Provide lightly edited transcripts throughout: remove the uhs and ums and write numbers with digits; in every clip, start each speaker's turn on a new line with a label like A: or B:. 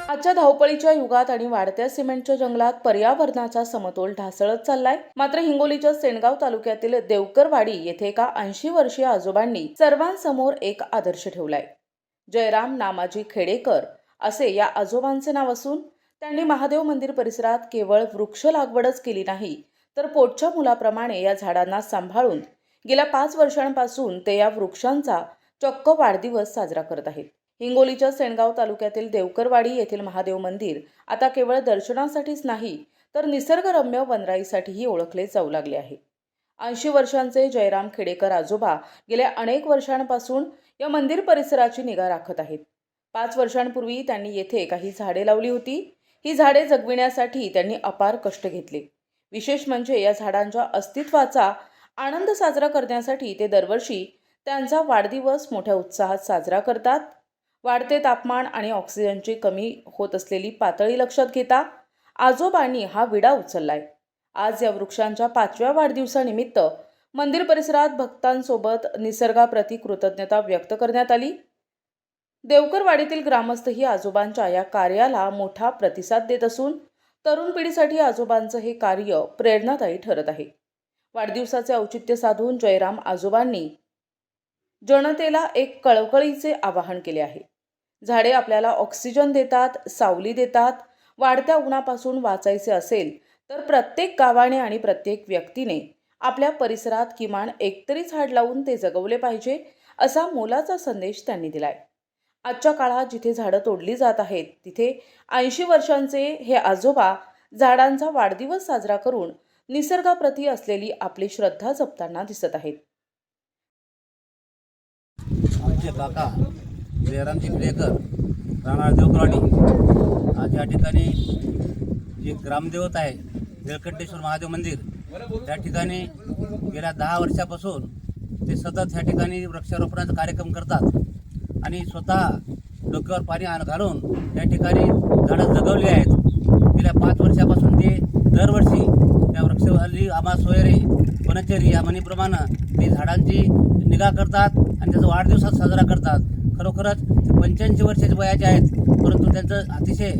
A: आजच्या धावपळीच्या युगात आणि वाढत्या सिमेंटच्या जंगलात पर्यावरणाचा समतोल ढासळत चाललाय। मात्र हिंगोलीच्या सेनगाव तालुक्यातील देवकरवाडी येथे एका 80 वर्षीय आजोबांनी सर्वांसमोर एक आदर्श ठेवलाय। जयराम नामाजी खेडेकर असे या आजोबांचे नाव असून त्यांनी महादेव मंदिर परिसरात केवळ वृक्ष लागवडच केली नाही, तर पोटच्या मुलाप्रमाणे या झाडांना सांभाळून गेल्या 5 वर्षांपासून ते या वृक्षांचा चक्क वाढदिवस साजरा करत आहेत। हिंगोलीच्या सेनगाव तालुक्यातील देवकरवाडी येथील महादेव मंदिर आता केवळ दर्शनासाठीच नाही, तर निसर्गरम्य वनराईसाठीही ओळखले जाऊ लागले आहे। 80 वर्षांचे जयराम खेडेकर आजोबा गेल्या अनेक वर्षांपासून या मंदिर परिसराची निगा राखत आहेत। 5 वर्षांपूर्वी त्यांनी येथे काही झाडे लावली होती। ही झाडे जगविण्यासाठी त्यांनी अपार कष्ट घेतले। विशेष म्हणजे या झाडांच्या अस्तित्वाचा आनंद साजरा करण्यासाठी ते दरवर्षी त्यांचा वाढदिवस मोठ्या उत्साहात साजरा करतात। वाढते तापमान आणि ऑक्सिजनची कमी होत असलेली पातळी लक्षात घेता आजोबांनी हा विडा उचललाय। आज या वृक्षांच्या 5व्या वाढदिवसानिमित्त मंदिर परिसरात भक्तांसोबत निसर्गाप्रती कृतज्ञता व्यक्त करण्यात आली। देवकरवाडीतील ग्रामस्थही आजोबांच्या या कार्याला मोठा प्रतिसाद देत असून तरुण पिढीसाठी आजोबांचं हे कार्य प्रेरणादायी ठरत आहे। वाढदिवसाचे औचित्य साधून जयराम आजोबांनी जनतेला एक कळकळीचे आवाहन केले आहे। झाडे आपल्याला ऑक्सिजन देतात, सावली देतात। वाढत्या उन्हापासून वाचायचे असेल तर प्रत्येक गावाने आणि प्रत्येक व्यक्तीने आपल्या परिसरात किमान एकतरी झाड लावून ते जगवले पाहिजे, असा मोलाचा संदेश त्यांनी दिलाय। आजच्या काळात जिथे झाडं तोडली जात आहेत, तिथे 80 वर्षांचे हे आजोबा झाडांचा वाढदिवस साजरा करून निसर्गाप्रती असलेली आपली श्रद्धा जपताना दिसत आहेत।
B: आमचे काका जयरामजी खेडेकर राहणार देवकरवाडी आज या ठिकाणी जे ग्रामदेवत आहे निळकंठेश्वर महादेव मंदिर, त्या ठिकाणी गेल्या 10 वर्षापासून ते सतत ह्या ठिकाणी वृक्षारोपणाचा कार्यक्रम करतात आणि स्वतः डोक्यावर पाणी घालून त्या ठिकाणी झाडं जगवली आहेत। गेल्या 5 वर्षापासून ते दरवर्षी त्या वृक्षावली आम्हा सोयरे वनचरी या म्हणीप्रमाणे ते झाडांची निगा करतात आणि त्याचा वाढदिवस साजरा करतात। खरोखरच ते 85 वर्षाचे वयाचे आहेत, परंतु त्यांचं अतिशय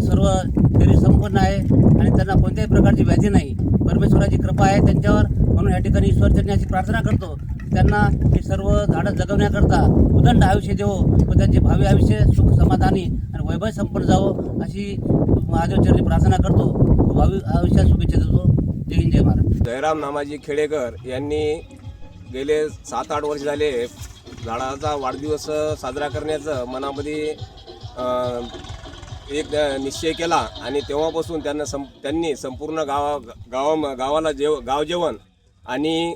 B: सर्व शरीर संपन्न आहे आणि त्यांना कोणत्याही प्रकारची व्याधी नाही। परमेश्वराची कृपा आहे त्यांच्यावर, म्हणून या ठिकाणी ईश्वरचरणी अशी प्रार्थना करतो त्यांना हे सर्व झाडं जगवण्याकरता उदंड आयुष्य देवो व त्यांचे भावी आयुष्य सुख समाधानी आणि वैभव संपन्न जावो अशी महादेवचरणी प्रार्थना करतो व भावी आयुष्यात शुभेच्छा देतो। जय हिंद, जय महाराज।
C: जयराम नामाजी खेडेकर यांनी गेले 7-8 वर्ष झाले झाडाचा वाढदिवस साजरा करण्याचं मनामध्ये एक निश्चय केला आणि तेव्हापासून त्यांनी संपूर्ण गावाला गाव जेवण आणि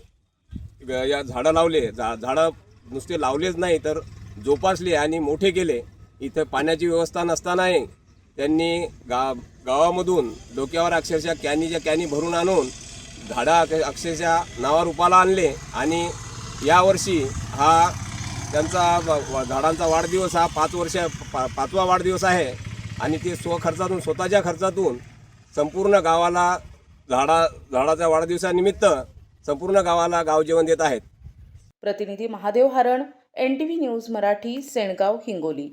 C: या झाडं लावले। झाडं नुसते लावलेच नाही तर जोपासले आणि मोठे केले। इथं पाण्याची व्यवस्था नसतानाही त्यांनी गावामधून डोक्यावर अक्षरशः कॅनीच्या कॅनी भरून आणून झाडं अक्षरशः नावारूपाला आणले आणि यावर्षी हा त्यांचा झाडांचा वाढदिवस हा 5वा वाढदिवस आहे आणि ते स्वतःच्या खर्चातून संपूर्ण गावाला झाडाच्या वाढदिवसानिमित्त संपूर्ण गावाला गाव जेवण देत आहेत।
A: प्रतिनिधी महादेव हारण, NTV न्यूज मराठी, सेनगाव, हिंगोली।